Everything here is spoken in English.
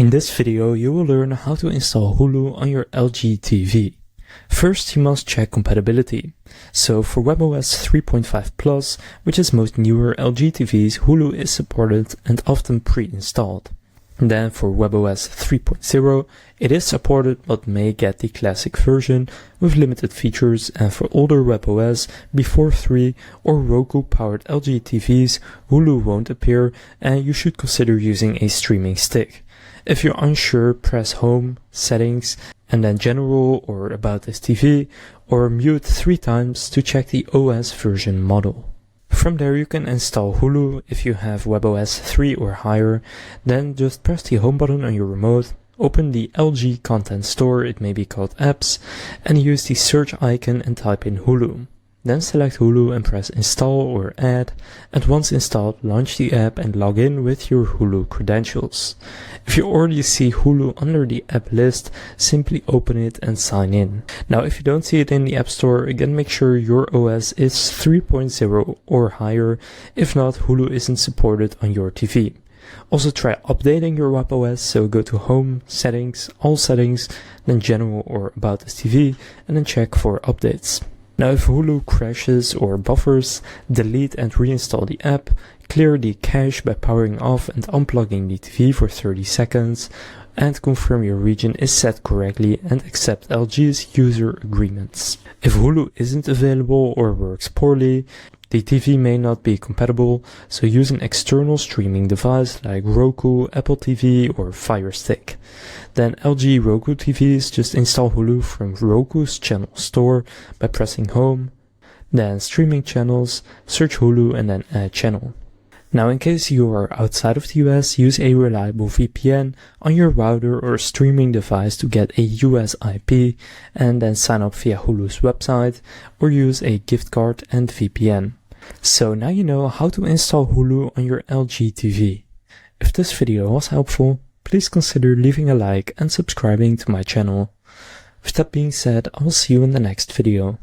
In this video, you will learn how to install Hulu on your LG TV. First, you must check compatibility. So for WebOS 3.5 Plus, which is most newer LG TVs, Hulu is supported and often pre-installed. Then for WebOS 3.0, it is supported but may get the classic version with limited features, and for older WebOS before 3 or Roku-powered LG TVs, Hulu won't appear and you should consider using a streaming stick. If you're unsure, press Home, Settings, and then General or About this TV, or mute 3 times to check the OS version model. From there you can install Hulu if you have WebOS 3 or higher. Then just press the Home button on your remote, open the LG Content Store, it may be called Apps, and use the search icon and type in Hulu. Then select Hulu and press Install or Add, and once installed, launch the app and log in with your Hulu credentials. If you already see Hulu under the app list, simply open it and sign in. Now if you don't see it in the App Store, again make sure your OS is 3.0 or higher. If not, Hulu isn't supported on your TV. Also try updating your WebOS, so go to Home, Settings, All Settings, then General or About this TV, and then check for updates. Now if Hulu crashes or buffers, delete and reinstall the app, clear the cache by powering off and unplugging the TV for 30 seconds, and confirm your region is set correctly and accept LG's user agreements. If Hulu isn't available or works poorly, the TV may not be compatible, so use an external streaming device like Roku, Apple TV or Fire Stick. Then LG Roku TVs, just install Hulu from Roku's channel store by pressing Home, then Streaming Channels, search Hulu and then Add Channel. Now in case you are outside of the US, use a reliable VPN on your router or streaming device to get a US IP and then sign up via Hulu's website or use a gift card and VPN. So now you know how to install Hulu on your LG TV. If this video was helpful, please consider leaving a like and subscribing to my channel. With that being said, I will see you in the next video.